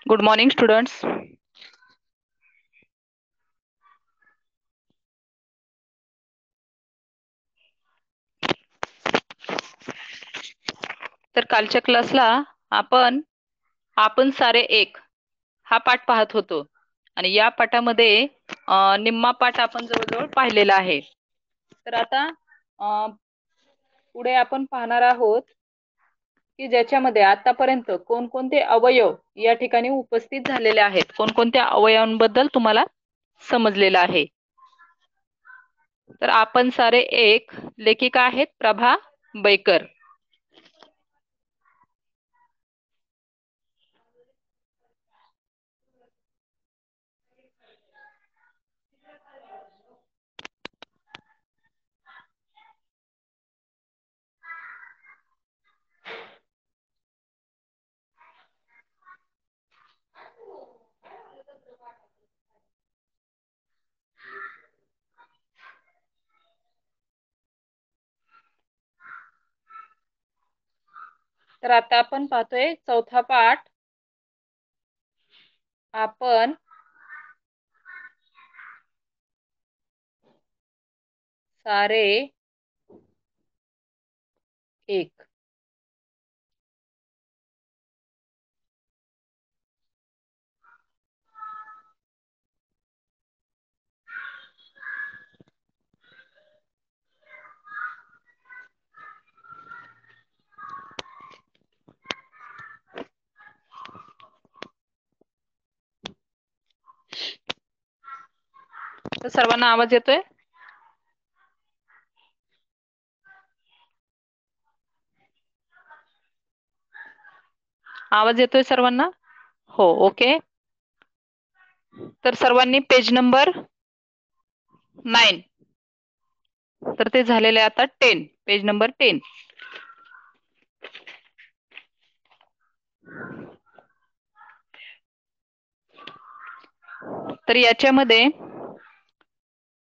Good morning, students. तर कालच्या क्लासला आपण आपण सारे एक हा पाठ पाहत होतो आणि या पाठामध्ये निम्मा पाठ आपण जवळजवळ पाहिलेला आहे. तर आता पुढे आपण पाहणार आहोत की ज्याच्यामध्ये आतापर्यंत कोणकोणते अवयव या ठिकाणी उपस्थित झालेले आहेत, कोणकोणत्या अवयवांबद्दल तुम्हाला समजलेलं आहे. तर आपण सारे एक लेखिका आहेत प्रभा बैकर. तर आता आपण पाहतोय चौथा पाठ. आपण सारे एक. तर सर्वांना आवाज येतोय? आवाज येतोय सर्वांना? हो, ओके. तर सर्वांनी पेज नंबर 9. तर ते झालेले आता 10, पेज नंबर 10. तर याच्यामध्ये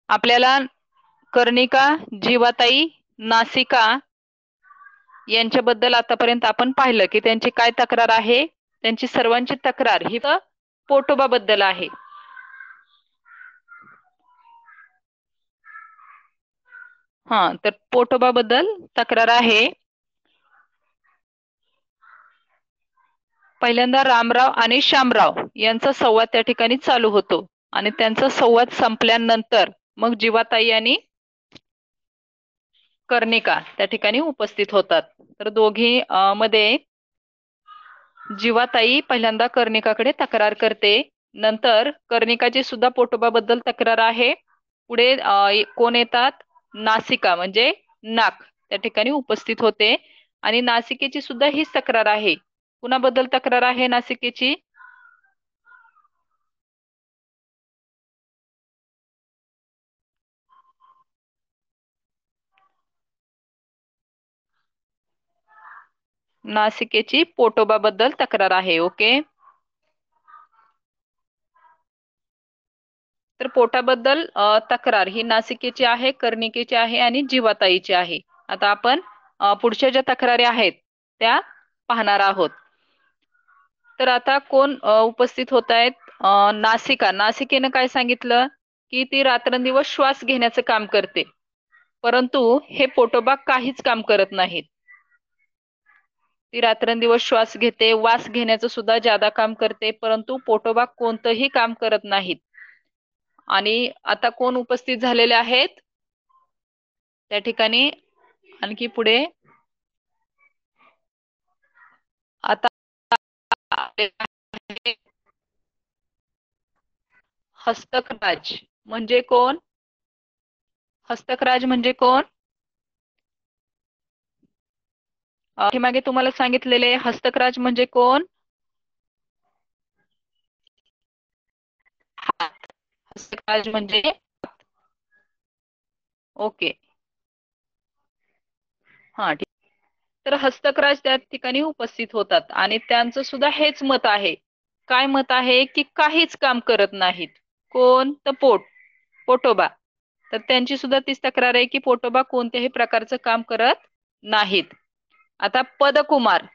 आपल्याला कर्णिका, जीवाताई, नासिका यांच्याबद्दल आतापर्यंत आपण पाहिलं की त्यांची काय तक्रार आहे. त्यांची सर्वांची तक्रार ही पोटोबाबद्दल आहे. तर पोटोबाबद्दल तक्रार आहे. पहिल्यांदा रामराव आणि श्यामराव यांचा संवाद त्या ठिकाणी चालू होतो आणि त्यांचा संवाद संपल्यानंतर मग जीवाताई आणि कर्णिका त्या ठिकाणी उपस्थित होतात. तर दोघी मध्ये जीवाताई पहिल्यांदा कर्णिकाकडे तक्रार करते. नंतर कर्णिकाची सुद्धा पोटोबाबद्दल तक्रार आहे. पुढे कोण येतात? नासिका म्हणजे नाक त्या ठिकाणी उपस्थित होते आणि नासिकेची सुद्धा हीच तक्रार आहे. कुणाबद्दल तक्रार आहे नासिकेची? नासिकेची पोटोबाबद्दल तक्रार आहे. ओके. तर पोटाबद्दल तक्रार ही नासिकेची आहे, कर्णिकेची आहे आणि जीवाताईची आहे. आता आपण पुढच्या ज्या तक्रारी आहेत त्या पाहणार आहोत. तर आता कोण उपस्थित होत आहेत? नासिका. नासिकेनं काय सांगितलं की ती रात्रंदिवस श्वास घेण्याचं काम करते, परंतु हे पोटोबा काहीच काम करत नाहीत. ती रात्रंदिवस श्वास घेते, वास घेण्याचं सुद्धा जादा काम करते, परंतु पोटोबा कोणतंही काम करत नाहीत. आणि आता कोण उपस्थित झालेले आहेत त्या ठिकाणी? आणखी पुढे आता हस्तकराज म्हणजे कोण? हस्तकराज म्हणजे कोण? हे मागे तुम्हाला सांगितलेले हस्तकराज म्हणजे कोण? हस्तकराज म्हणजे ओके. ठीक. तर हस्तकराज त्या ठिकाणी उपस्थित होतात आणि त्यांचं सुद्धा हेच मत आहे. काय मत आहे? की काहीच काम करत नाहीत. कोण? तर पोटोबा. तर त्यांची सुद्धा तीच तक्रार आहे की पोटोबा कोणत्याही प्रकारचं काम करत नाहीत. आता पदकुमार.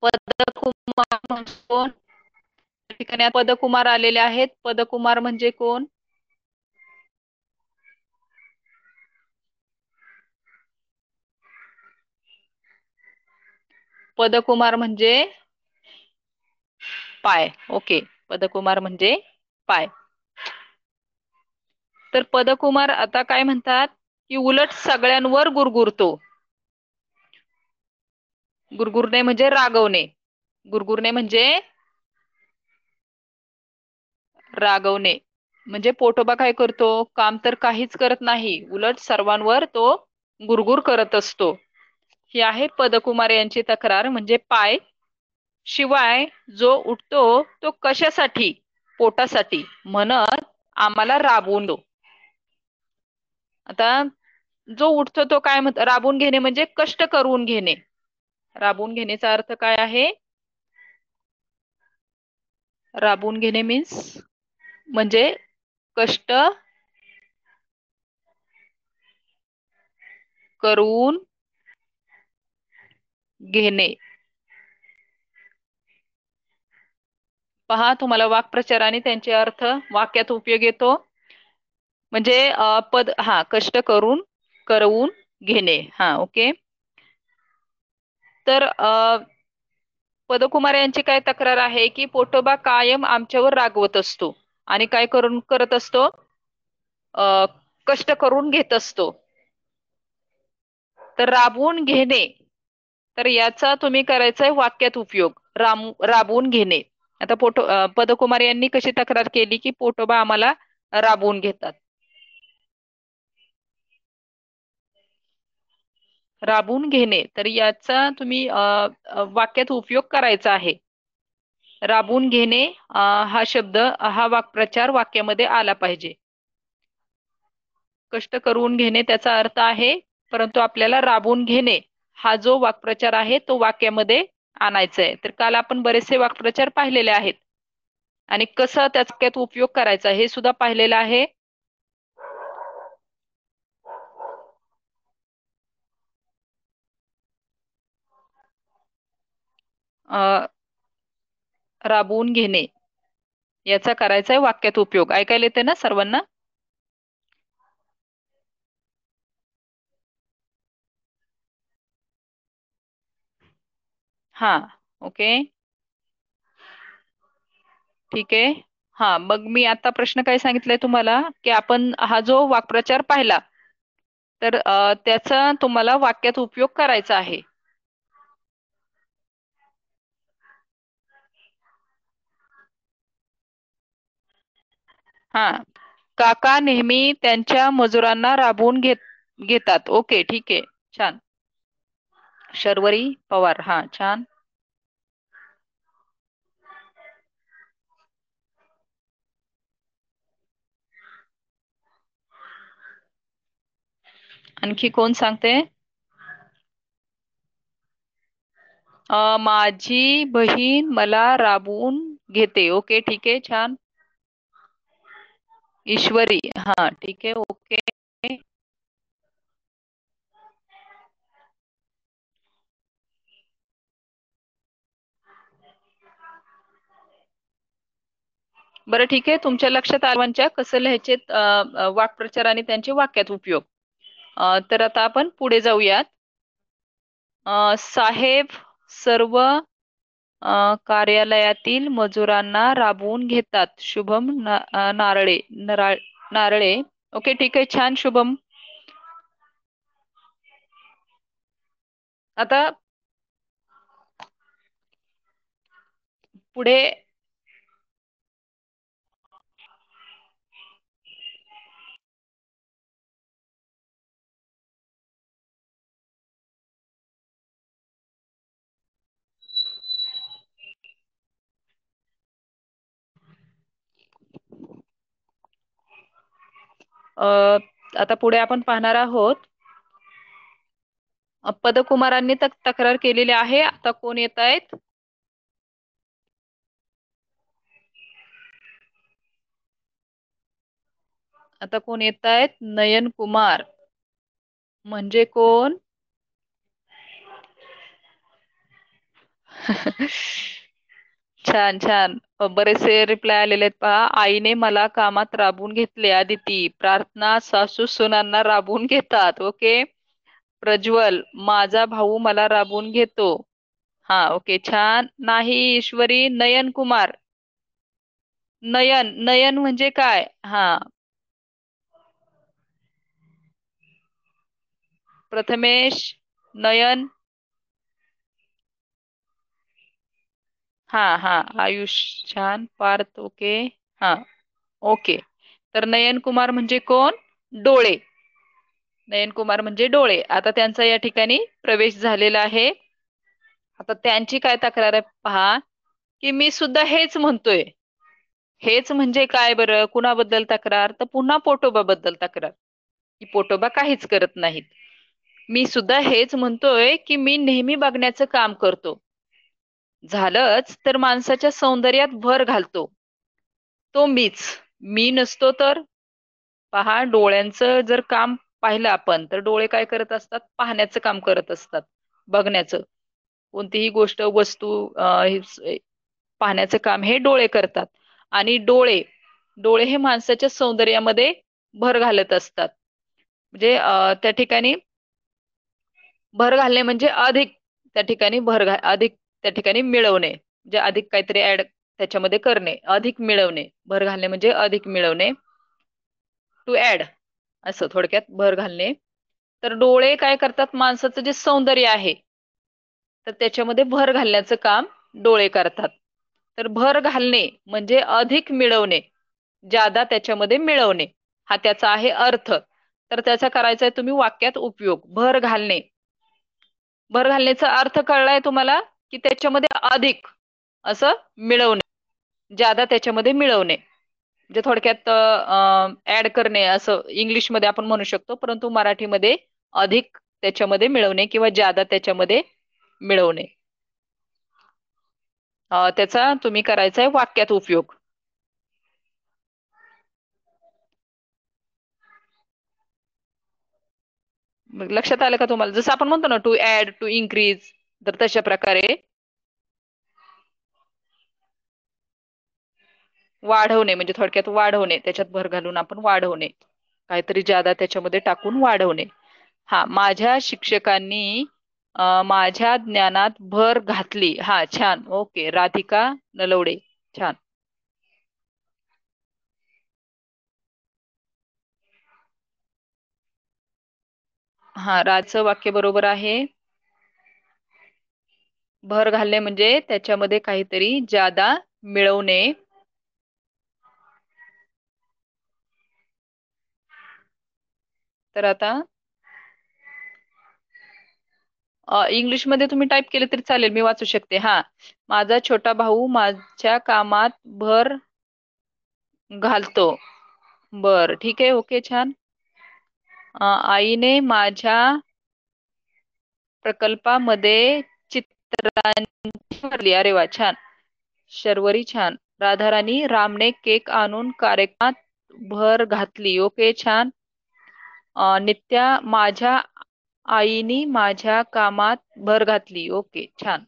पदकुमार म्हणजे कोण? ठिकाणी पदकुमार आलेले आहेत. पदकुमार म्हणजे कोण? पदकुमार म्हणजे पाय. ओके, पदकुमार म्हणजे पाय. तर पदकुमार आता काय म्हणतात की उलट सगळ्यांवर गुरगुरतो. गुरगुरणे म्हणजे रागवणे. गुरगुरणे म्हणजे रागवणे. म्हणजे पोटोबा काय करतो? काम तर काहीच करत नाही, उलट सर्वांवर तो गुरगुर करत असतो. ही आहे पदकुमार यांची तक्रार, म्हणजे पाय. शिवाय जो उठतो तो कशासाठी? पोटासाठी. म्हणत आम्हाला राबवून दो. आता जो उठतो तो काय म्हणतो? राबवून घेणे म्हणजे कष्ट करून घेणे. राबवून घेण्याचा अर्थ काय आहे? राबवून घेणे मीन्स म्हणजे कष्ट करून घेणे. पहा, तुम्हाला वाक्प्रचार आणि त्यांचे अर्थ वाक्यात उपयोग येतो. म्हणजे पद, हा, कष्ट करून, करवून घेणे. हा, ओके. तर पदकुमार यांची काय तक्रार आहे की पोटोबा कायम आमच्यावर रागवत असतो आणि काय करत असतो? कष्ट करून घेत असतो. तर राबवून घेणे, तर याचा तुम्ही करायचाय वाक्यात उपयोग. राबवून घेणे. आता पदकुमार यांनी कशी तक्रार केली की पोटोबा आम्हाला राबवून घेतात. राबवून घेणे, तर याचा तुम्ही वाक्यात उपयोग करायचा आहे. राबवून घेणे हा शब्द, हा वाक्प्रचार वाक्यामध्ये आला पाहिजे. कष्ट करून घेणे त्याचा अर्थ आहे, परंतु आपल्याला राबवून घेणे हा जो वाक्प्रचार आहे तो वाक्यामध्ये आणायचा आहे. तर काल आपण बरेचसे वाक्प्रचार पाहिलेले आहेत आणि कसं त्याचा वाक्यात उपयोग करायचा हे सुद्धा पाहिलेलं आहे. राबवून घेणे याचा करायचा आहे वाक्यात उपयोग. ऐकायला येते ना सर्वांना? हा, ओके, ठीक आहे. हा, मग मी आता प्रश्न काय सांगितलंय तुम्हाला की आपण हा जो वाक्प्रचार पाहिला, तर त्याचा तुम्हाला वाक्यात उपयोग करायचा आहे. हा, काका नेहमी त्यांच्या मजुरांना राबवून घेतात. ओके, ठीक आहे, छान. शर्वरी पवार, हा, छान. आणखी कोण सांगते? माझी बहीण मला राबवून घेते. ओके, ठीक आहे, छान. ईश्वरी, हा, ठीक आहे, ओके. बरं, ठीक आहे. तुमच्या लक्षात आलवांच्या कसं लिहायचे वाक्प्रचार आणि त्यांचे वाक्यात उपयोग. तर आता आपण पुढे जाऊयात. साहेब सर्व कार्यालयातील मजुरांना राबवून घेतात. शुभम नारळे. ओके, ठीक आहे, छान, शुभम. आता पुढे आता पुढे आपण पाहणार आहोत. पदकुमारांनी तक्रार केलेली आहे. आता कोण येत आहेत? आता कोण येत आहेत? नयन कुमार. म्हणजे कोण? छान छान. बरेचसे रिप्लाय आलेले आहेत पहा. आईने मला कामात राबवून घेतले. आदिती, प्रार्थना सासू सुनांना राबवून घेतात. ओके. प्रज्वल, माझा भाऊ मला राबवून घेतो. हा ओके छान. नाही ईश्वरी. नयन कुमार. नयन नयन म्हणजे काय? हा. प्रथमेश. नयन. हा हा. आयुष. छान. पार्थ. ओके. हा ओके. तर नयन कुमार म्हणजे कोण? डोळे. नयन कुमार म्हणजे डोळे. आता त्यांचा या ठिकाणी प्रवेश झालेला आहे. आता त्यांची काय तक्रार आहे पहा, की मी सुद्धा हेच म्हणतोय. हेच म्हणजे काय बरं? कुणाबद्दल तक्रार? तर पुन्हा पोटोबाबद्दल तक्रार, की पोटोबा काहीच करत नाहीत. मी सुद्धा हेच म्हणतोय, की मी नेहमी बघण्याचं काम करतो. झालंच तर माणसाच्या सौंदर्यात भर घालतो. तो मीच. मी नसतो तर? पहा, डोळ्यांचं जर काम पाहिलं आपण, तर डोळे काय करत असतात? पाहण्याचं काम करत असतात. बघण्याचं. कोणतीही गोष्ट, वस्तू पाहण्याचं काम हे डोळे करतात. आणि डोळे डोळे हे माणसाच्या सौंदर्यामध्ये भर घालत असतात. म्हणजे त्या ठिकाणी भर घालणे म्हणजे अधिक, त्या ठिकाणी अधिक त्या ठिकाणी मिळवणे, म्हणजे अधिक काहीतरी ऍड त्याच्यामध्ये करणे, अधिक मिळवणे. भर घालणे म्हणजे अधिक मिळवणे. टू ऍड, असं थोडक्यात भर घालणे. तर डोळे काय करतात? माणसाचं जे सौंदर्य आहे, तर त्याच्यामध्ये भर घालण्याचं काम डोळे करतात. तर भर घालणे म्हणजे अधिक मिळवणे, जादा त्याच्यामध्ये मिळवणे, हा त्याचा आहे अर्थ. तर त्याचा करायचा आहे तुम्ही वाक्यात उपयोग. भर घालणे. भर घालण्याचा अर्थ कळलाय तुम्हाला? की त्याच्यामध्ये अधिक असं मिळवणे, जादा त्याच्यामध्ये मिळवणे. म्हणजे थोडक्यात ऍड करणे असं इंग्लिशमध्ये आपण म्हणू शकतो, परंतु मराठीमध्ये अधिक त्याच्यामध्ये मिळवणे किंवा जादा त्याच्यामध्ये मिळवणे. त्याचा तुम्ही करायचा आहे वाक्यात उपयोग. मग लक्षात आलं का तुम्हाला? जसं आपण म्हणतो ना, टू ऍड, टू इन्क्रीज, तर तशा प्रकारे वाढवणे म्हणजे थोडक्यात वाढवणे, त्याच्यात भर घालून आपण वाढवणे, काहीतरी जादा त्याच्यामध्ये टाकून वाढवणे. हा, माझ्या शिक्षकांनी माझ्या ज्ञानात भर घातली. हा छान. ओके. राधिका नलवडे. छान. हा, राजचं वाक्य बरोबर आहे. भर घालणे म्हणजे त्याच्यामध्ये काहीतरी जादा मिळवणे. तर आता इंग्लिशमध्ये तुम्ही टाईप केले तरी चालेल, मी वाचू शकते. हा, माझा छोटा भाऊ माझ्या कामात भर घालतो. बर ठीक आहे. ओके छान. आईने माझ्या प्रकल्पामध्ये चित्रांची भरली. अरे वा छान. शर्वरी छान. राधाराणी, रामने केक आणून कार्यक्रमात भर घातली. ओके छान. नित्या, माझ्या आईनी माझ्या कामात भर घातली. ओके छान.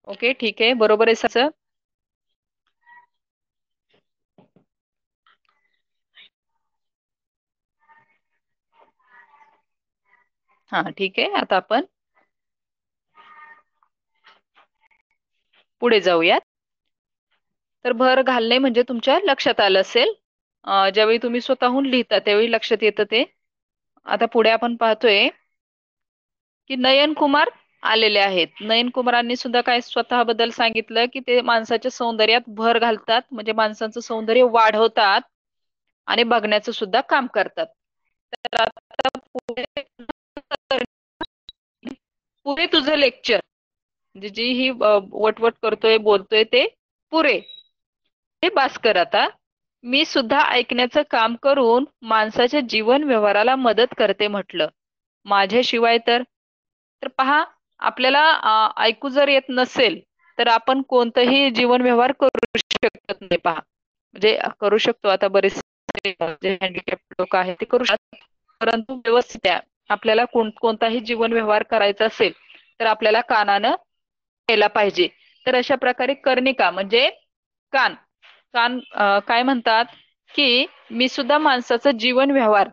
ओके ठीक आहे, बरोबर आहे सर. हा ठीक आहे. आता आपण पुढे जाऊयात. तर भर घालणे म्हणजे तुमच्या लक्षात आलं असेल. ज्यावेळी तुम्ही स्वतःहून लिहिता त्यावेळी लक्षात येतं ते. आता पुढे आपण पाहतोय की नयन कुमार आलेले आहेत. नयन कुमारांनी सुद्धा काय स्वतःबद्दल सांगितलं, की ते माणसाच्या सौंदर्यात भर घालतात, म्हणजे माणसाचं सौंदर्य वाढवतात आणि बघण्याचं सुद्धा काम करतात. तर आता पुढे पुरे तुझं लेक्चर, म्हणजे जी ही वटवट करतोय बोलतोय ते पुरे, हे बास कर आता. मी सुद्धा ऐकण्याचं काम करून माणसाच्या जीवन व्यवहाराला मदत करते म्हटलं. माझ्याशिवाय तर. तर पहा, आपल्याला ऐकू जर येत नसेल तर आपण कोणतंही जीवन व्यवहार करू शकत नाही. पहा, म्हणजे करू शकतो, आता बरेचसे जे हँडिकॅप लोक आहेत ते करू शकतात, परंतु व्यवस्थित आहे. आपल्याला कोणताही जीवन व्यवहार करायचा असेल तर आपल्याला कानानं यायला पाहिजे. तर अशा प्रकारे कर्णिका म्हणजे कान. कान काय म्हणतात की मी सुद्धा माणसाचं जीवन व्यवहार,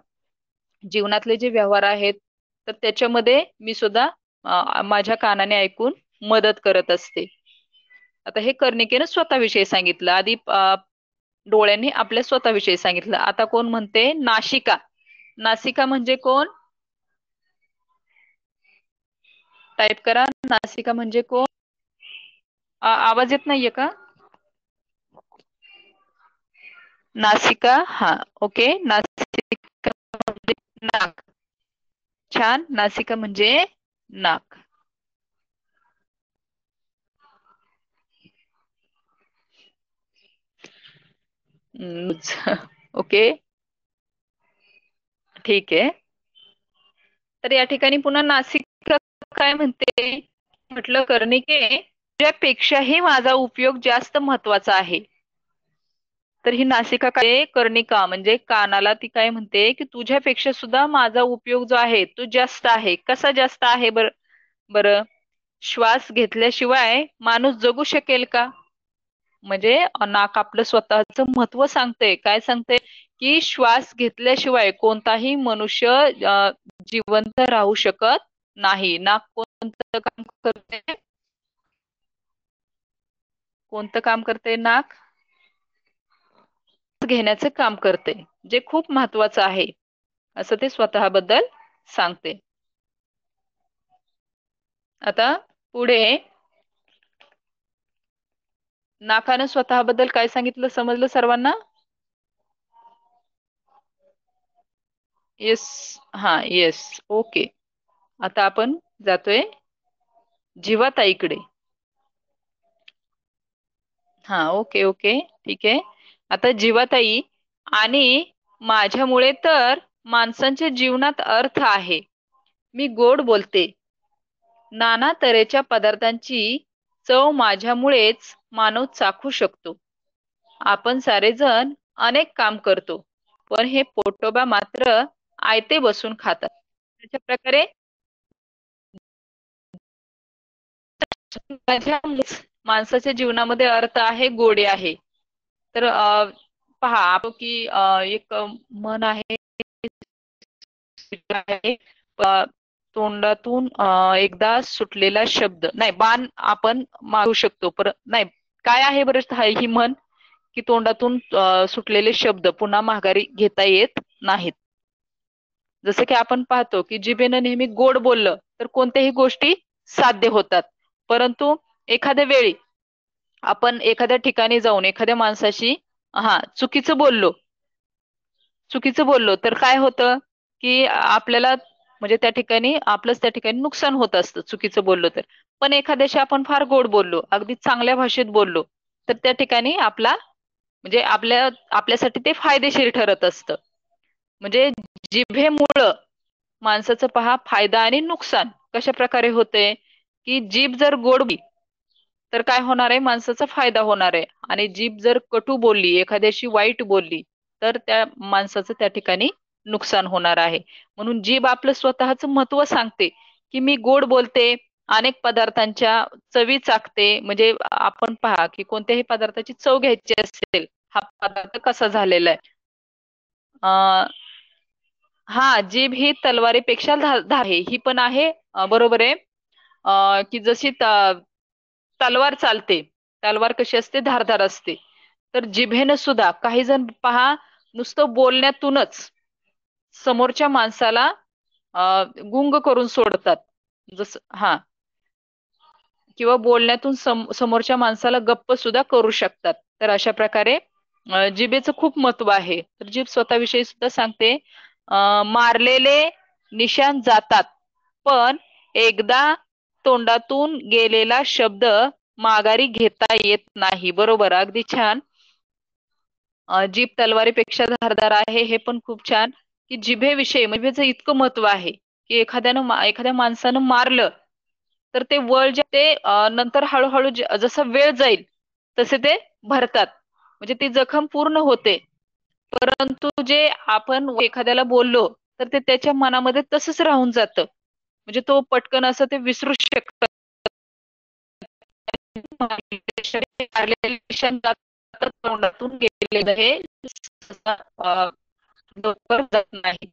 जीवनातले जे व्यवहार आहेत, तर त्याच्यामध्ये मी सुद्धा माझ्या कानाने ऐकून मदत करत असते. आता हे कर्णिकेनं स्वतःविषयी सांगितलं. आधी डोळ्यांनी आपल्या स्वतःविषयी सांगितलं. आता कोण म्हणते नाशिका. नासिका म्हणजे कोण? टाईप करा. नासिका म्हणजे कोण? आवाज येत नाहीये का? नासिका. हा, ओके. नासिका म्हणजे नाक. छान. नासिका म्हणजे नाक. ओके, ठीक आहे. तर या ठिकाणी पुन्हा नासिका काय म्हणते, म्हटलं कर्णिके तुझ्यापेक्षाही माझा उपयोग जास्त महत्वाचा आहे. तर ही नासिका काय, कर्णिका म्हणजे कानाला ती काय म्हणते की तुझ्यापेक्षा सुद्धा माझा उपयोग जो आहे तो जास्त आहे. कसा जास्त आहे बरं? श्वास घेतल्याशिवाय माणूस जगू शकेल का? म्हणजे नाक आपलं स्वतःचं महत्व सांगते. काय सांगते की श्वास घेतल्याशिवाय कोणताही मनुष्य जिवंत राहू शकत नाही. नाक कोणतं काम करते? कोणतं काम करते नाक? घेण्याचं काम करते, जे खूप महत्वाचं आहे असं ते स्वतःबद्दल सांगते. आता पुढे नाकानं स्वतःबद्दल काय सांगितलं समजलं सर्वांना? येस. हा, येस, ओके. आता आपण जातोय जीवाताईकडे. हा, ओके ओके, ठीक आहे. आता जीवाताई आणि माझ्यामुळे तर माणसांच्या जीवनात अर्थ आहे. मी गोड बोलते. नाना तऱ्हेच्या पदार्थांची चव माझ्यामुळेच मानव चाखू शकतो. आपण सारेजण अनेक काम करतो, पण हे पोटोबा मात्र आयते बसून खातात. अशा प्रकारे माझ्या माणसाच्या जीवनामध्ये अर्थ आहे, गोडी आहे. तर पहा आपण की एक म्हण आहे, तोंडातून एकदा सुटलेला शब्द नाही, बाण आपण मारू शकतो पर नाही. काय आहे बरं ही म्हण की तोंडातून सुटलेले शब्द पुन्हा माघारी घेता येत नाहीत. जसं की आपण पाहतो की जिभेनं नेहमी गोड बोललं तर कोणत्याही गोष्टी साध्य होतात. परंतु एखाद्या वेळी आपण एखाद्या ठिकाणी जाऊन एखाद्या माणसाशी चुकीचं बोललो तर काय होतं की आपल्याला म्हणजे त्या ठिकाणी आपलंच त्या ठिकाणी नुकसान होत असतं चुकीचं बोललो तर. पण एखाद्याशी आपण फार गोड बोललो, अगदी चांगल्या भाषेत बोललो, तर त्या ठिकाणी म्हणजे आपल्यासाठी ते फायदेशीर ठरत असतं. म्हणजे जिभेमुळं माणसाचं पहा फायदा आणि नुकसान कशा प्रकारे होते की जीभ जर गोड बोलली तर काय होणार आहे, माणसाचा फायदा होणार आहे. आणि जीभ जर कटू बोलली, एखाद्याशी वाईट बोलली, तर त्या माणसाचं त्या ठिकाणी नुकसान होणार आहे. म्हणून जीभ आपलं स्वतःचं महत्व सांगते की मी गोड बोलते, अनेक पदार्थांच्या चवी चाखते. म्हणजे आपण पहा की कोणत्याही पदार्थाची चव घ्यायची असेल, हा पदार्थ कसा झालेला आहे. हा, जीभ ही तलवारीपेक्षा धार आहे. ही पण आहे, बरोबर आहे. की जशी तलवार चालते, तलवार कशी असते, धारधार असते. तर जिभेनं सुद्धा काही जण पहा नुसतं बोलण्यातूनच समोरच्या माणसाला गुंग करून सोडतात. जसं किंवा बोलण्यातून समोरच्या माणसाला गप्प सुद्धा करू शकतात. तर अशा प्रकारे जिभेचं खूप महत्व आहे. तर जीभ स्वतःविषयी सुद्धा सांगते, मारलेले निशाण जातात, पण एकदा तोंडातून गेलेला शब्द माघारी घेता येत नाही. बरोबर, अगदी छान. जीभ तलवारीपेक्षा धारदार आहे, हे पण खूप छान. की जिभेविषयी जिभेचं इतकं महत्व आहे की एखाद्या माणसानं मारलं तर ते वळ जे ते नंतर हळूहळू जसं वेळ जाईल तसे ते भरतात, म्हणजे ती जखम पूर्ण होते. परंतु जे आपण एखाद्याला बोललो तर ते त्याच्या मनामध्ये तसंच राहून जातं. म्हणजे तो पटकन असं ते विसरू शकत तोंडातून गेलेलं हे लवकर जात नाही.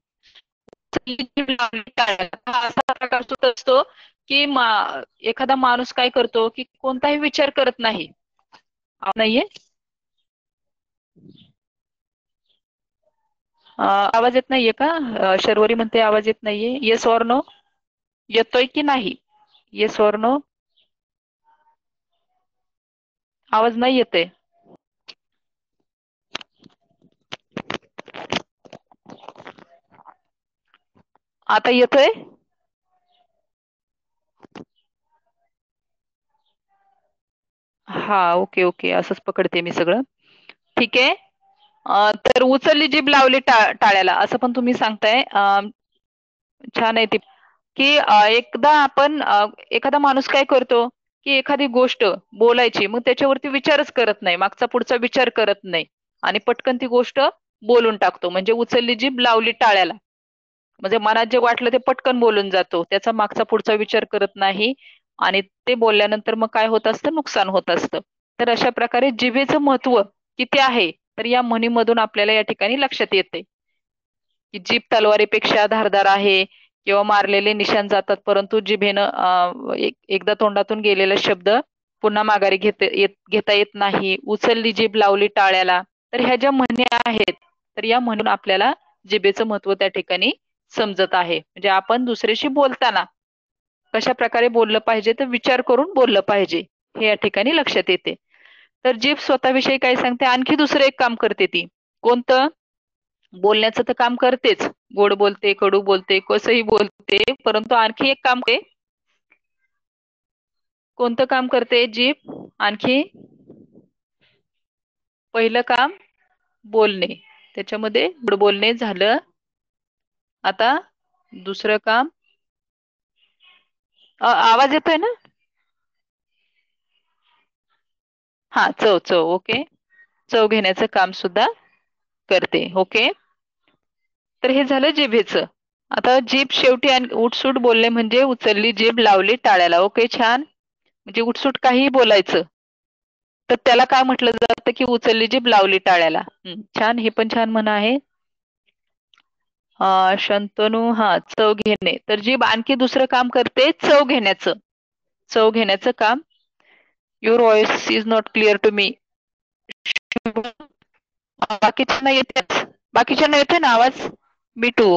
हा असा प्रकार होत असतो की एखादा माणूस काय करतो की कोणताही विचार करत नाही. नाहीये. आवाज येत नाहीये का? शर्वरी म्हणते आवाज येत नाहीये. Yes or no? येतोय की नाही? Yes or no? आवाज नाही येते. आता येतोय? हा, ओके ओके, असंच पकडते मी सगळं. ठीक आहे. तर उचलली जीभ लावली टाळ्याला असं पण तुम्ही सांगताय. छान आहे ती. की एकदा आपण एखादा माणूस काय करतो की एखादी गोष्ट बोलायची, मग त्याच्यावरती विचारच करत नाही, मागचा पुढचा विचार करत नाही आणि पटकन ती गोष्ट बोलून टाकतो. म्हणजे उचलली जीभ लावली टाळ्याला, म्हणजे मनात जे वाटलं ते पटकन बोलून जातो, त्याचा मागचा पुढचा विचार करत नाही आणि ते बोलल्यानंतर मग काय होत असतं, नुकसान होत असतं. तर अशा प्रकारे जिभेचं महत्व किती आहे तर या म्हणीमधून आपल्याला या ठिकाणी लक्षात येते की जीभ तलवारीपेक्षा धारदार आहे, किंवा मारलेले निशाण जातात परंतु जिभेनं एकदा तोंडातून गेलेला शब्द पुन्हा माघारी घेता येत नाही. उचलली जीभ लावली टाळ्याला. तर ह्या ज्या म्हणी आहेत तर या म्हणून आपल्याला जिभेचं महत्व त्या ठिकाणी समजत आहे. म्हणजे आपण दुसऱ्याशी बोलताना कशा प्रकारे बोललं पाहिजे तर विचार करून बोललं पाहिजे, हे या ठिकाणी लक्षात येते. तर जीभ स्वतःविषयी काय सांगते, आणखी दुसरं एक काम करते ती. कोणतं? बोलण्याचं तर काम करतेच, गोड बोलते, कडू बोलते, कसंही बोलते, परंतु आणखी एक काम आहे. कोणतं काम करते जीभ आणखी? पहिलं काम बोलणे, त्याच्यामध्ये गोड बोलणे झालं. आता दुसरं काम, आवाज येतोय ना? हा, चव चव, ओके. चव घेण्याचं काम सुद्धा करते. ओके. तर हे झालं जिभेचं. आता जीभ शेवटी उठसूट बोलणे म्हणजे उचलली जीभ लावली टाळ्याला. ओके, छान. म्हणजे उठसूट काहीही बोलायचं तर त्याला काय म्हटलं जातं की उचलली जीभ लावली टाळ्याला. छान, हे पण छान म्हण आहे. शंतनू, हा, चव घेणे. तर जीभ आणखी दुसरं काम करते चव घेण्याचं. चव घेण्याचं काम. Your voice is not clear to me. बाकीच्यांना येते, बाकीच्यांना येते ना आवाज? Bittu,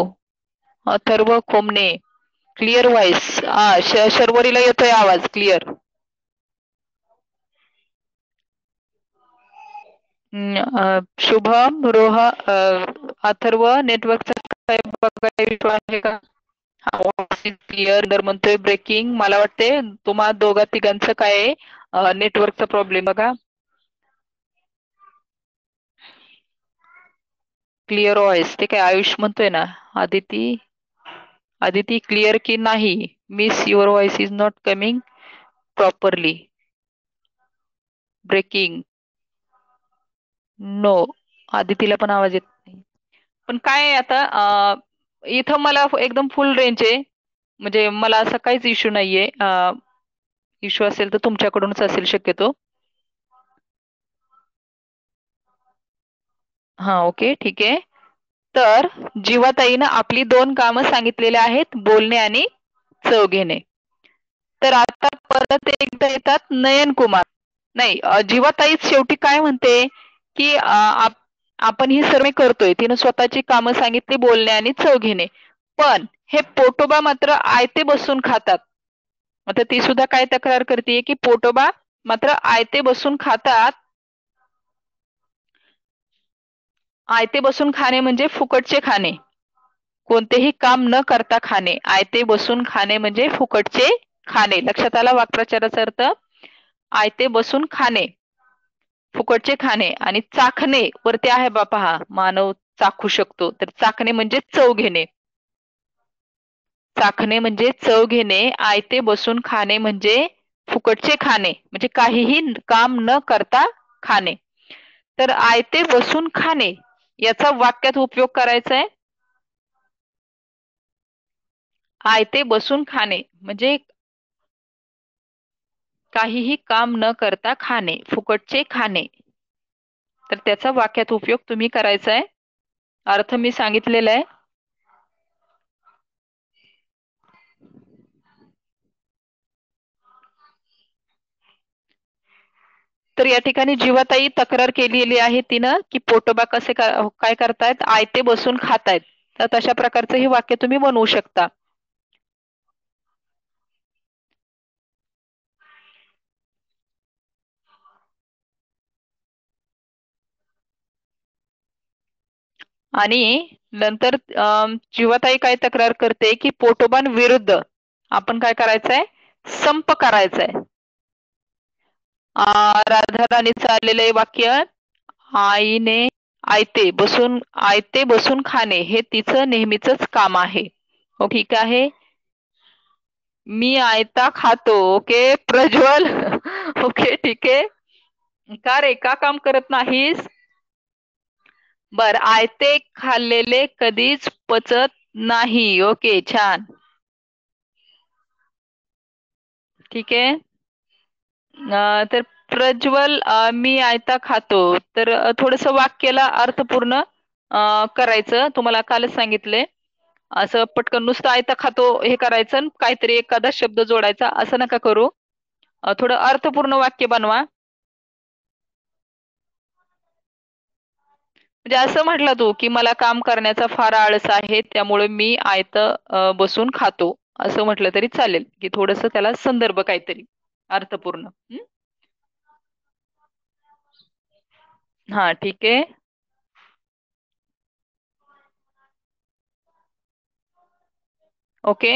Atharva Khomane, clear voice. शर्वरीला येतोय आवाज क्लिअर. शुभम, अथर्व, नेटवर्कचा काय बघायला इश्यू आहे का? क्लिअर दर म्हणतोय ब्रेकिंग. मला वाटते तुम्हा दोघा तिघांचं काय आहे, नेटवर्कचा प्रॉब्लेम बघा. क्लिअर व्हॉइस ते काय आयुष म्हणतोय ना. आदिती, आदिती क्लिअर की नाही? Miss your voice is not coming properly. Breaking. No, आदितीला पण आवाज येत नाही. पण काय आहे आता, इथं मला एकदम फुल रेंज आहे, म्हणजे मला असा काहीच इश्यू नाहीये. इश्यू असेल तर तुमच्याकडूनच असेल शक्यतो. हा, ओके, ठीक आहे. तर जीवाताईनं आपली 2 कामं सांगितलेली आहेत, बोलणे आणि चव घेणे. तर आता परत एकदा येतात नयन कुमार. नाही, जीवाताईच शेवटी काय म्हणते की आपण ही सर्व करतोय. तिनं स्वतःची कामं सांगितली, बोलणे आणि चव घेणे. पण हे पोटोबा मात्र आयते बसून खातात. आता ती सुद्धा काय तक्रार करते की पोटोबा मात्र आयते बसून खातात. आयते बसून खाणे म्हणजे फुकटचे खाणे, कोणतेही काम न करता खाणे. आयते बसून खाणे म्हणजे फुकटचे खाणे. लक्षात आला वाक्प्रचाराचा अर्थ? आयते बसून खाणे, फुकटचे खाणे. आणि चाखणे वरती आहे बापा, हा मानव चाखू शकतो. तर चाखणे म्हणजे चव घेणे. चाखणे म्हणजे चव घेणे. आयते बसून खाणे म्हणजे फुकटचे खाणे, म्हणजे काहीही काम न करता खाणे. तर आयते बसून खाणे याचा वाक्यात उपयोग करायचा आहे. आयते बसून खाणे म्हणजे काहीही काम न करता खाणे, फुकटचे खाणे. तर त्याचा वाक्यात उपयोग तुम्ही करायचा आहे. अर्थ मी सांगितलेला आहे. तर या ठिकाणी जीवाताई तक्रार केलेली आहे तिनं, की पोटोबा कसे काय करतायत, आयते बसून खातायत. तर तशा प्रकारचं हे वाक्य तुम्ही बनवू शकता. आणि नंतर जीवाताई काय तक्रार करते, की पोटोबान विरुद्ध आपण काय करायचंय, संप करायचंय. राधाराणीचं आलेलं आहे वाक्य, आईने आयते बसून खाणे हे तिचं नेहमीच काम आहे. हो ठीक आहे. मी आयता खातो. ओके प्रज्वल. ओके ठीक आहे. का रे, का काम करत नाहीस? बर, आयते खाल्लेले कधीच पचत नाही. ओके छान. ठीक आहे. तर प्रज्वल, मी आयता खातो. तर थोडस वाक्याला अर्थपूर्ण करायचं. तुम्हाला कालच सांगितलंय. असं पटकन नुसतं आयता खातो हे करायचं आणि काहीतरी एखादा शब्द जोडायचा, असं नका करू. थोडं अर्थपूर्ण वाक्य बनवा. म्हणजे असं म्हटलं तू, की मला काम करण्याचा फार आळस आहे, त्यामुळे मी बसून खातो. असं म्हटलं तरी चालेल, की थोडस त्याला संदर्भ काहीतरी अर्थपूर्ण. हा ठीक आहे. ओके.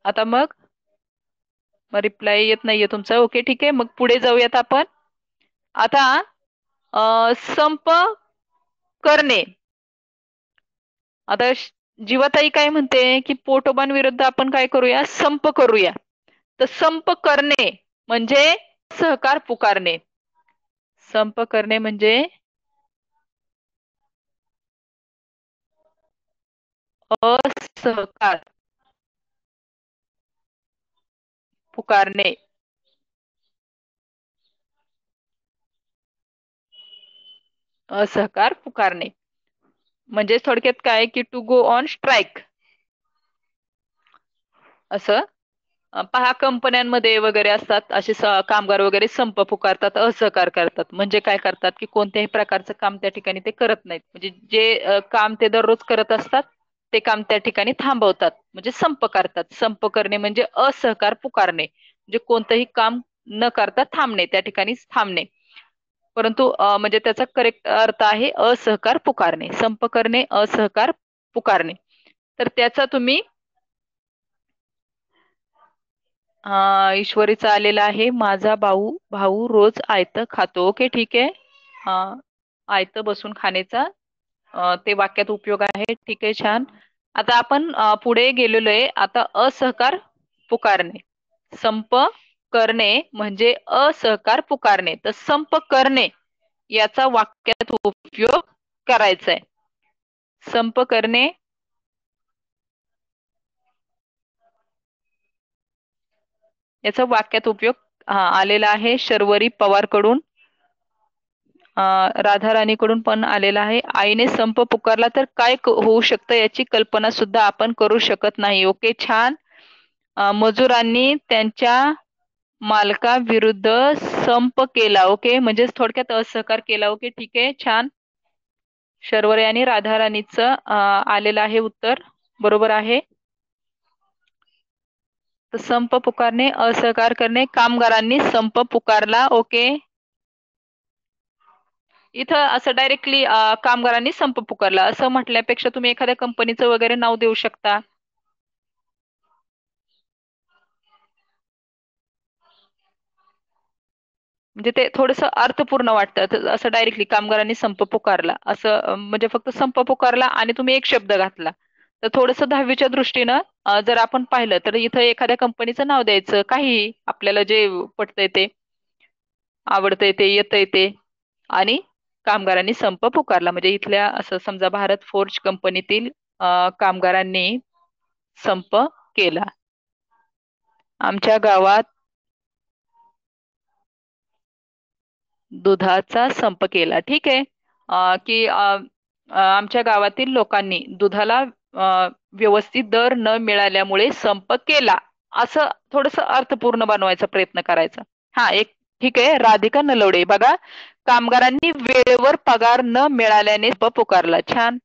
आता मग रिप्लाय येत नाहीये तुमचा. ओके ठीक आहे, मग पुढे जाऊयात आपण. आता संप करणे. आता जीवाताई काय म्हणते, की पोटोबांविरुद्ध आपण काय करूया, संप करूया. तर संप करणे म्हणजे सहकार पुकारणे. संप करणे म्हणजे असहकार पुकारणे. असहकार पुकारणे म्हणजे थोडक्यात काय, की टू गो ऑन स्ट्राईक असं. पहा, कंपन्यांमध्ये वगैरे असतात असे कामगार वगैरे संप पुकारतात, असहकार करतात. म्हणजे काय करतात, की कोणत्याही प्रकारचं काम त्या ठिकाणी ते करत नाहीत. म्हणजे जे काम ते दररोज करत असतात ते काम त्या ठिकाणी थांबवतात, म्हणजे संप करतात. संप करणे म्हणजे असहकार पुकारणे, म्हणजे कोणतंही काम न करता थांबणे, त्या ठिकाणी थांबणे. परंतु म्हणजे त्याचा करेक्ट अर्थ आहे असहकार पुकारणे. संप करणे, असहकार पुकारणे. तर त्याचा तुम्ही ईश्वरीचा आलेला आहे, माझा भाऊ रोज आयत खातो. ओके ठीक आहे. आयत बसून खाण्याचा ते वाक्यात उपयोग आहे. ठीक आहे छान. आता आपण पुढे गेलेलो आहे. आता असहकार पुकारणे. संप करणे म्हणजे असहकार पुकारणे. तर संप करणे याचा वाक्यात उपयोग करायचा आहे. संप करणे याचा वाक्यात उपयोग आलेला आहे शर्वरी पवार कडून, राधाराणीकडून पण आलेला आहे. आईने संप पुकारला तर काय होऊ शकतं याची कल्पना सुद्धा आपण करू शकत नाही. ओके छान. मजुरांनी त्यांच्या मालकाविरुद्ध संप केला. ओके म्हणजे थोडक्यात असहकार केला. ओके ठीक आहे छान. शर्वरे आणि राधाराणीचं आलेलं आहे उत्तर, बरोबर आहे. तर संप पुकारणे, असहकार करणे, कामगारांनी संप पुकारला. ओके. इथं असं डायरेक्टली कामगारांनी संप पुकारला असं म्हटल्यापेक्षा तुम्ही एखाद्या कंपनीचं वगैरे नाव देऊ शकता. म्हणजे ते थोडस अर्थपूर्ण वाटतं. असं डायरेक्टली कामगारांनी संप पुकारला असं म्हणजे फक्त संप पुकारला आणि तुम्ही एक शब्द घातला. तर थोडस 10वीच्या दृष्टीनं जर आपण पाहिलं तर इथं एखाद्या कंपनीचं नाव द्यायचं, काही आपल्याला जे पटतंय ते, आवडतंय ते, येतंय ते, आणि कामगारांनी संप पुकारला म्हणजे इथल्या असं समजा भारत फोर्ज कंपनीतील कामगारांनी संप केला. आमच्या गावात दुधाचा संप केला. ठीक आहे. की आमच्या गावातील लोकांनी दुधाला व्यवस्थित दर न मिळाल्यामुळे संप केला. असं थोडस अर्थपूर्ण बनवायचा प्रयत्न करायचा. हा एक ठीक आहे. राधिका नलवडे बघा, कामगारांनी वेळेवर पगार न मिळाल्याने संप पुकारला. छान.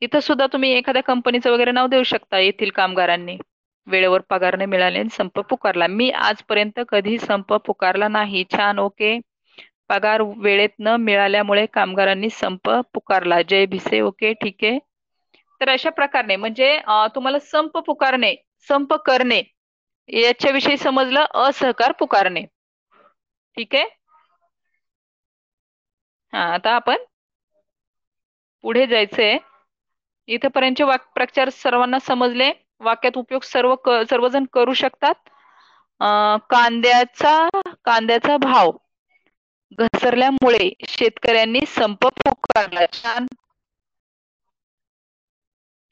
इथं सुद्धा तुम्ही एखाद्या कंपनीचं वगैरे नाव देऊ शकता. येथील कामगारांनी वेळेवर पगार न मिळाल्याने संप पुकारला. मी आजपर्यंत कधी संप पुकारला नाही. छान. ओके. पगार वेळेत न मिळाल्यामुळे कामगारांनी संप पुकारला. जय भिसे. ओके ठीक आहे. तर अशा प्रकारे म्हणजे तुम्हाला संप पुकारणे, संप करणे याच्याविषयी समजलं. असहकार पुकारणे. ठीक आहे. हा आता आपण पुढे जायचंय. इथपर्यंतचे वाक्प्रचार सर्वांना समजले. वाक्यात उपयोग सर्वजण करू शकतात. कांद्याचा भाव घसरल्यामुळे शेतकऱ्यांनी संप पुकारला. छान.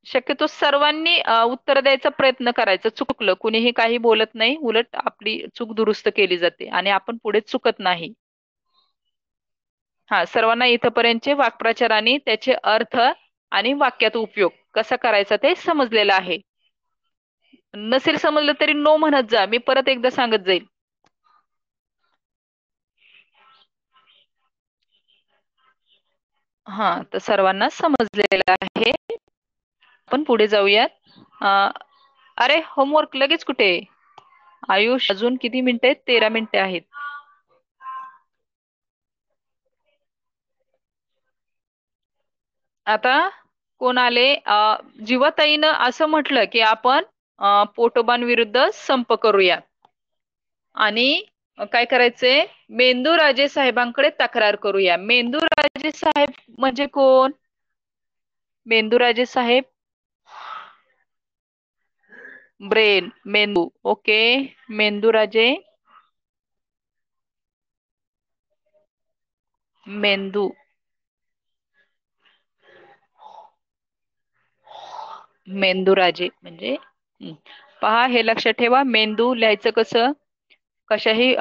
शक्यतो सर्वांनी उत्तर द्यायचा प्रयत्न करायचा. चुकलं कुणीही काही बोलत नाही, उलट आपली चूक दुरुस्त केली जाते आणि आपण पुढे चुकत नाही. हा सर्वांना इथपर्यंतचे वाक्प्रचार आणि त्याचे अर्थ आणि वाक्यात उपयोग कसा करायचा ते समजलेलं आहे. नसेल समजलं तरी नो म्हणत जा, मी परत एकदा सांगत जाईल. हा तर सर्वांना समजलेलं आहे. आपण पुढे जाऊयात. अरे होमवर्क लगेच कुठे? आयुष अजून किती मिनिटं आहेत? 13 मिनिटं आहेत. आता कोण आले? जीवाताईनं असं म्हटलं की आपण पोटोबांविरुद्ध संप करूया. आणि काय करायचंय? मेंदूराजे साहेबांकडे तक्रार करूया. मेंदूराजे साहेब म्हणजे कोण? मेंदूराजे साहेब ब्रेन, मेंदू. ओके. मेंदूराजे मेंदू, मेंदूराजे म्हणजे पहा हे लक्षात ठेवा. मेंदू लिहायचं कसं? कशाही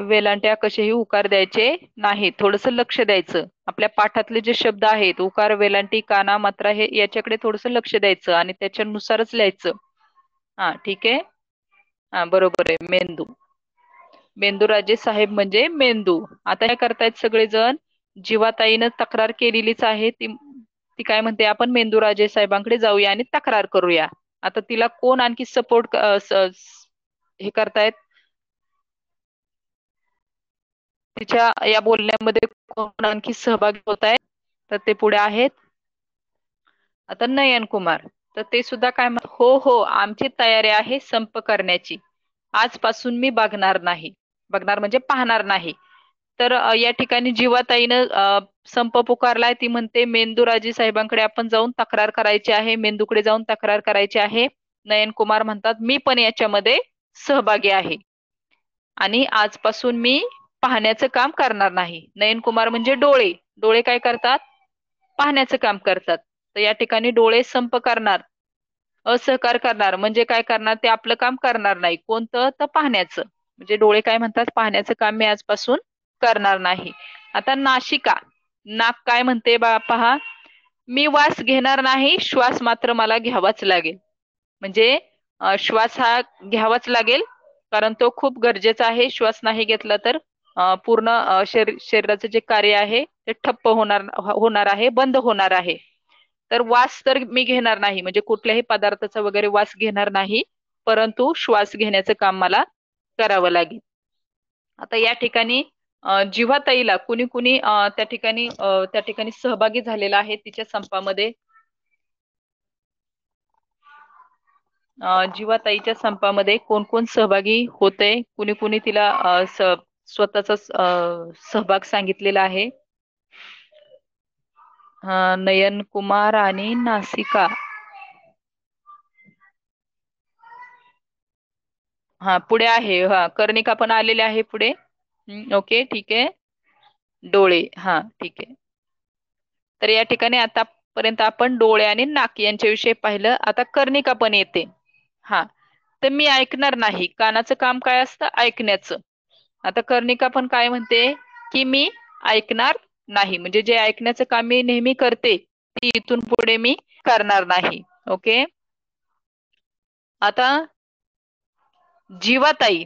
वेलांट्या कशाही उकार द्यायचे नाही. थोडस लक्ष द्यायचं. आपल्या पाठातले जे शब्द आहेत उकार, वेलांटी, काना, मात्रा हे याच्याकडे थोडस लक्ष द्यायचं आणि त्याच्यानुसारच लिहायचं. हा ठीक आहे. हा बरोबर आहे. मेंदू. मेंदूराजे साहेब म्हणजे मेंदू. आता काय करतायत सगळेजण? जीवाताईनं तक्रार केलेलीच आहे. ती ती काय म्हणते? आपण मेंदूराजे साहेबांकडे जाऊया आणि तक्रार करूया. आता तिला कोण आणखी सपोर्ट हे करतायत? तिच्या या बोलण्यामध्ये कोण आणखी सहभागी होत आहे? तर ते पुढे आहेत आता नयन कुमार. तर ते सुद्धा काय हो हो आमची तयारी आहे संप करण्याची. आजपासून मी बघणार नाही. बघणार म्हणजे पाहणार नाही. तर या ठिकाणी जीवाताईनं संप पुकारलाय. ती म्हणते मेंदूराजे साहेबांकडे आपण जाऊन तक्रार करायची आहे. मेंदूकडे जाऊन तक्रार करायची आहे. नयन कुमार म्हणतात मी पण याच्यामध्ये सहभागी आहे आणि आजपासून मी पाहण्याचं काम करणार नाही. नयन कुमार म्हणजे डोळे. डोळे काय करतात? पाहण्याचं काम करतात. तर या ठिकाणी डोळे संप करणार, असहकार करणार म्हणजे काय करणार? ते आपलं काम करणार नाही. कोणतं? तर पाहण्याचं. म्हणजे डोळे काय म्हणतात? पाहण्याचं काम मी आजपासून करणार नाही. आता नाशिका, नाक काय म्हणते पहा, मी वास घेणार नाही, श्वास मात्र मला घ्यावाच लागेल. म्हणजे श्वास हा घ्यावाच लागेल कारण तो खूप गरजेचा आहे. श्वास नाही घेतला तर पूर्ण शरीराचं जे कार्य आहे ते ठप्प होणार आहे, बंद होणार आहे. तर वास तर मी घेणार नाही, म्हणजे कुठल्याही पदार्थाचा वगैरे वास घेणार नाही, परंतु श्वास घेण्याचं काम मला करावं लागेल. आता या ठिकाणी जिव्हाताईला कुणी कुणी त्या ठिकाणी सहभागी झालेला आहे तिच्या संपामध्ये. जीवाताईच्या संपामध्ये कोण कोण सहभागी होते? कुणी कुणी तिला स्वतःचा सहभाग सांगितलेला आहे? नयन कुमार आणि नासिका. हा पुढे आहे. हा कर्णिका पण आलेले आहे पुढे. ओके ठीक आहे. डोळे. हा ठीक आहे. तर या ठिकाणी आतापर्यंत आपण डोळे आणि नाक यांच्याविषयी पाहिलं. आता कर्णिका पण येते. हा तर मी ऐकणार नाही. कानाचं काम काय असतं? ऐकण्याचं. आता कर्णिका पण काय म्हणते की मी ऐकणार नाही, म्हणजे जे ऐकण्याचं काम मी नेहमी करते ती इथून पुढे मी करणार नाही. ओके. आता जीवाताई,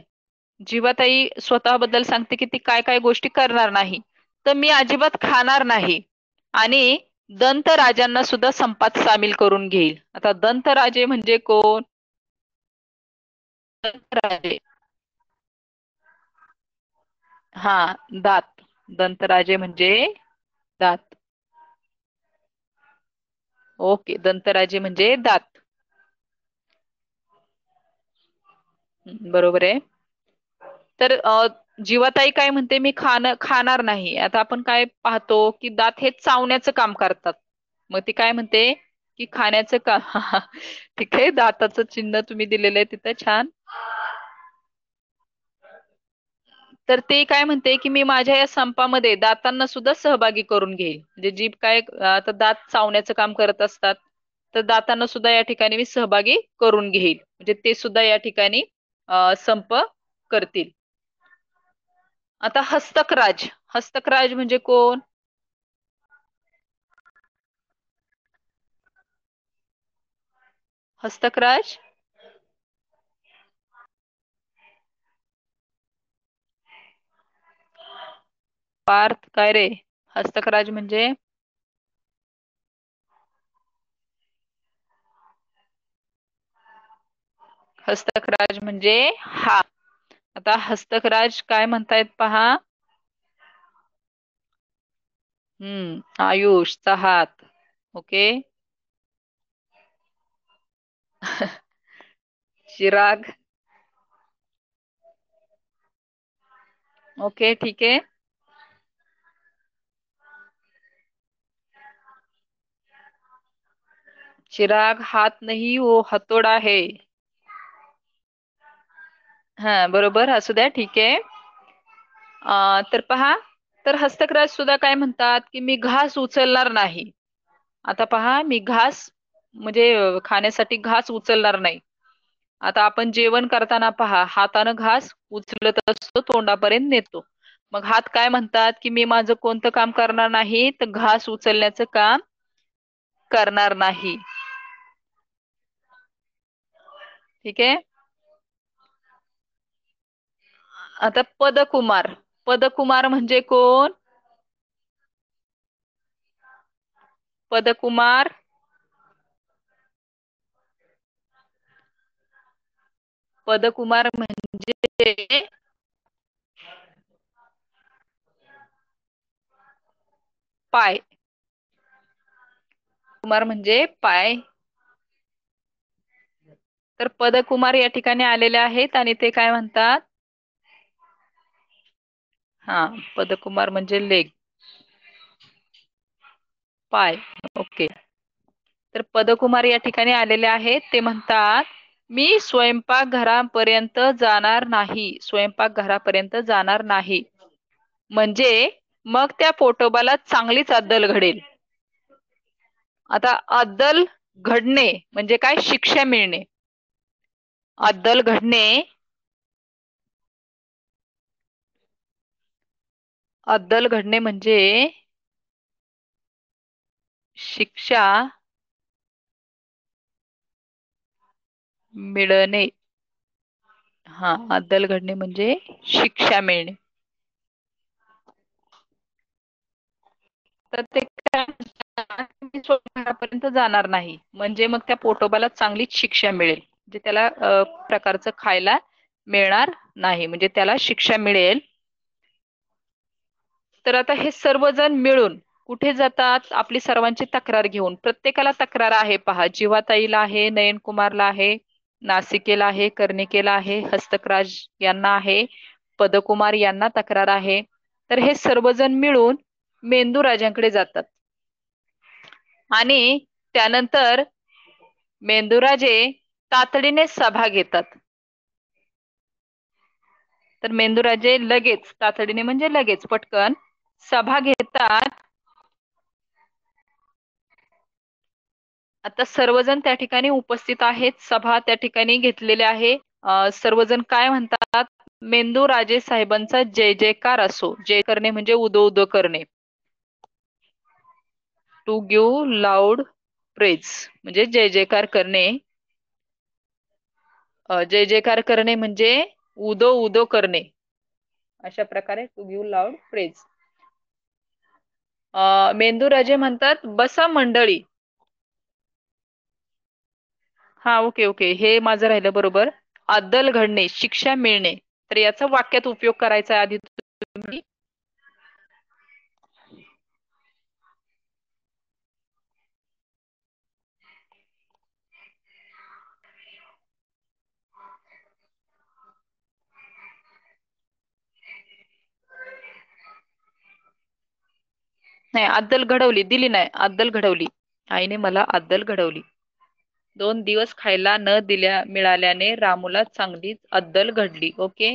जीवाताई स्वतःबद्दल सांगते की ती काय काय गोष्टी करणार नाही. तर मी अजिबात खाणार नाही आणि दंतराजांना सुद्धा संपात सामील करून घेईल. आता दंतराजे म्हणजे कोण? दंतराजे, हा, दात. दंतराजे म्हणजे दात. ओके, दंतराजे म्हणजे दात. बरोबर आहे. तर जीवाताई काय म्हणते? मी खाणार नाही. आता आपण काय पाहतो की दात हे चावण्याचं काम करतात. मग ती काय म्हणते की खाण्याचं काम ठीक आहे, दाताचं चिन्ह तुम्ही दिलेलं आहे तिथं, छान. तर ते काय म्हणते की मी माझ्या या संपामध्ये दातांना सुद्धा सहभागी करून घेईल. म्हणजे जीभ काय, आता दात चावण्याचं काम करत असतात, तर दातांना सुद्धा या ठिकाणी मी सहभागी करून घेईल. म्हणजे ते सुद्धा या ठिकाणी संप करतील. आता हस्तकराज, हस्तकराज म्हणजे कोण? हस्तकराज, पार्थ काय रे? हस्तकराज म्हणजे? हस्तकराज म्हणजे हा. आता हस्तकराज काय म्हणतायत पहा. आयुषचा हात. ओके. चिराग. ओके, ठीक है. चिराग हात नाही, वो हतोडा है. हा, बरोबर, असू द्या, ठीक आहे. तर पहा, तर हस्तकराज सुद्धा काय म्हणतात की मी घास उचलणार नाही. आता पहा, मी घास म्हणजे खाण्यासाठी घास उचलणार नाही. आता आपण जेवण करताना पहा, हातानं घास उचलत असतो, तोंडापर्यंत नेतो. मग हात काय म्हणतात की मी माझं कोणतं काम करणार नाही, तर घास उचलण्याचं काम करणार नाही. ठीक आहे. आता पदकुमार, पदकुमार म्हणजे कोण? पदकुमार, पदकुमार म्हणजे पाय. कुमार म्हणजे पाय. तर पदकुमार या ठिकाणी आलेले आहेत आणि ते काय म्हणतात? हा, पदकुमार म्हणजे लेग, पाय. ओके. तर पदकुमार या ठिकाणी आलेले आहेत. ते म्हणतात मी स्वयंपाकघरापर्यंत जाणार नाही, स्वयंपाकघरापर्यंत जाणार नाही. म्हणजे मग त्या पोटोबाला चांगलीच अद्दल घडेल. आता अद्दल घडणे म्हणजे काय? शिक्षा मिळणे. अद्दल घडणे, अद्दल घडणे म्हणजे शिक्षा मिळणे. हा, अद्दल घडणे म्हणजे शिक्षा मिळणे. तर ते काय म्हणतात, मी स्वयंपाकघरापर्यंत जाणार नाही, म्हणजे मग त्या पोटोबाला चांगलीच शिक्षा मिळेल. म्हणजे त्याला प्रकारचं खायला मिळणार नाही, म्हणजे त्याला शिक्षा मिळेल. तर आता हे सर्वजण मिळून कुठे जातात? आपली सर्वांची तक्रार घेऊन. प्रत्येकाला तक्रार आहे पहा, जीवाताईला आहे, नयनकुमारला आहे, नासिकेला आहे, कर्णिकेला आहे, हस्तकराज यांना आहे, पदकुमार यांना तक्रार आहे. तर हे सर्वजण मिळून मेंदू राजांकडे जातात आणि त्यानंतर मेंदूराजे तातडीने सभा घेतात. तर मेंदूराजे लगेच, तातडीने म्हणजे लगेच, पटकन सभा घेतात. आता सर्वजण त्या ठिकाणी उपस्थित आहेत, सभा त्या ठिकाणी घेतलेल्या आहे. सर्वजण काय म्हणतात? मेंदू राजे साहेबांचा जय जयकार असो. जय करणे म्हणजे उदो उदो करणे. टू गिव्ह लाऊड प्रेज म्हणजे जय जयकार करणे. जय जयकार करणे म्हणजे उदो उदो करणे. अशा प्रकारे टू गिव्ह लाऊड प्रेज. मेंदू राजे म्हणतात बसा मंडळी. हा, ओके ओके, हे माझं राहिलं बरोबर. अद्दल घडणे, शिक्षा मिळणे. तर याचा वाक्यात उपयोग करायचा आहे आधी तुम्ही. नाही, अद्दल घडवली दिली नाही, अद्दल घडवली. आईने मला अद्दल घडवली. 2 दिवस खायला न दिल्या मिळाल्याने रामूला चांगलीच अद्दल घडली. ओके.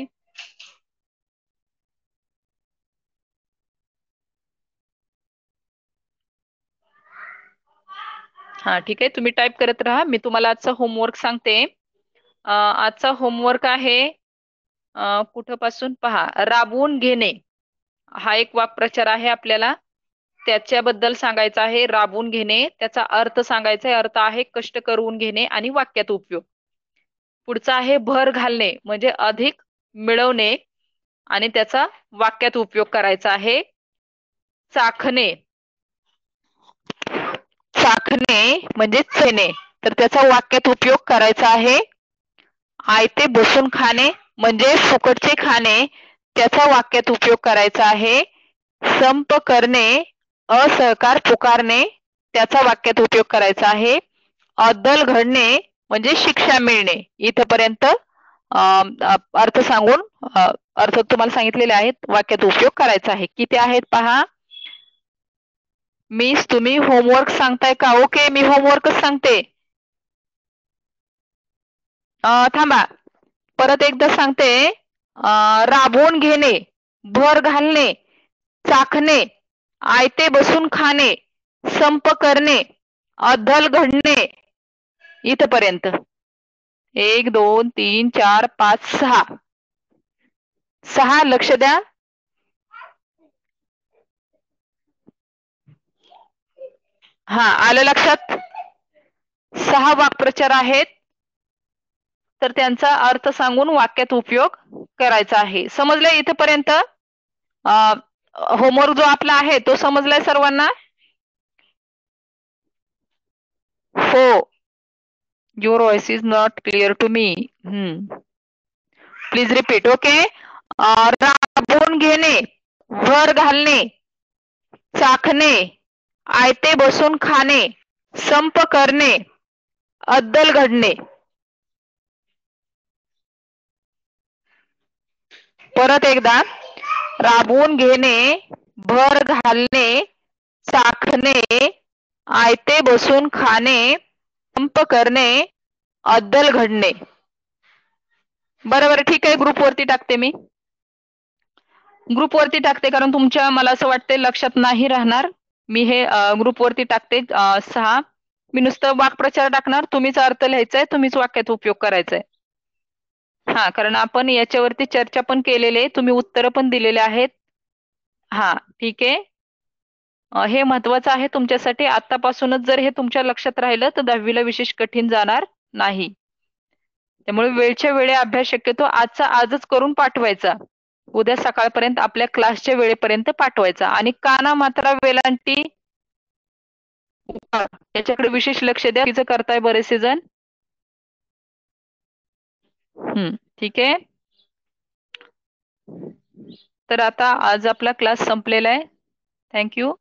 हा, ठीक आहे, तुम्ही टाईप करत राहा. मी तुम्हाला आजचा होमवर्क सांगते. आजचा होमवर्क आहे, कुठपासून पहा, राबवून घेणे हा एक वाक्प्रचार आहे आपल्याला. त्याच्याबद्दल सांगायचं आहे. राबवून घेणे, त्याचा अर्थ सांगायचा आहे. अर्थ आहे कष्ट करून घेणे आणि वाक्यात उपयोग. पुढचा आहे भर घालणे म्हणजे अधिक मिळवणे आणि त्याचा वाक्यात उपयोग करायचा आहे. चाखणे, चाखणे म्हणजे चणे, तर त्याचा वाक्यात उपयोग करायचा आहे. आयते बसून खाणे म्हणजे फुकटचे खाणे, त्याचा वाक्यात उपयोग करायचा आहे. संप करणे, असहकार पुकारणे, त्याचा वाक्यात उपयोग करायचा आहे. अद्दल घडणे म्हणजे शिक्षा मिळणे. इथपर्यंत अर्थ सांगून अर्थ तुम्हाला सांगितलेले आहेत, वाक्यात उपयोग करायचा आहे. किती आहेत पहा. मिस, तुम्ही होमवर्क सांगताय का? ओके, मी होमवर्कच सांगते. थांबा, परत एकदा सांगते. राबवून घेणे, भर घालणे, चाखणे, आयते बसून खाणे, संप करणे, अद्दल घडणे. इथपर्यंत 1 2 3 4 5 6. 6 लक्ष द्या. हा, आलं लक्षात? 6 वाक्प्रचार आहेत, तर त्यांचा अर्थ सांगून वाक्यात उपयोग करायचा आहे. समजलं इथपर्यंत? होमवर्क जो आपला आहे तो समजलाय सर्वांना? हो. Your voice is not clear to me. Please repeat. Okay. राबवून घेणे, भर घालणे, चाखणे, आयते बसून खाणे, संप करणे, अद्दल घडणे. परत एकदा, राबवून घेणे, भर घालणे, चाखणे, आयते बसून खाणे, संप करणे, अद्दल घडणे. बरोबर, ठीक आहे. ग्रुपवरती टाकते मी. ग्रुपवरती टाकते, कारण तुमच्या मला असं वाटतंय लक्षात नाही राहणार. मी हे ग्रुपवरती टाकते. 6 मी नुसतं वाक्प्रचार टाकणार, तुम्हीच अर्थ लिहायचाय, तुम्हीच वाक्यात उपयोग करायचाय. हा, कारण आपण याच्यावरती चर्चा पण केलेली आहे, तुम्ही उत्तर पण दिलेले आहेत. हा, ठीक आहे. हे महत्वाचं आहे तुमच्यासाठी. आतापासूनच जर हे तुमच्या लक्षात राहिलं तर 10वीला विशेष कठीण जाणार नाही. त्यामुळे वेळच्या वेळी अभ्यास शक्यतो आजचा आजच करून पाठवायचा. उद्या सकाळपर्यंत आपल्या क्लासच्या वेळेपर्यंत पाठवायचा. आणि काना मात्रा वेलांटी याच्याकडे विशेष लक्ष द्या. तिचं करताय बरेचसे जण. ठीक आहे. तर आता आज आपला क्लास संपलेला आहे. थँक्यू.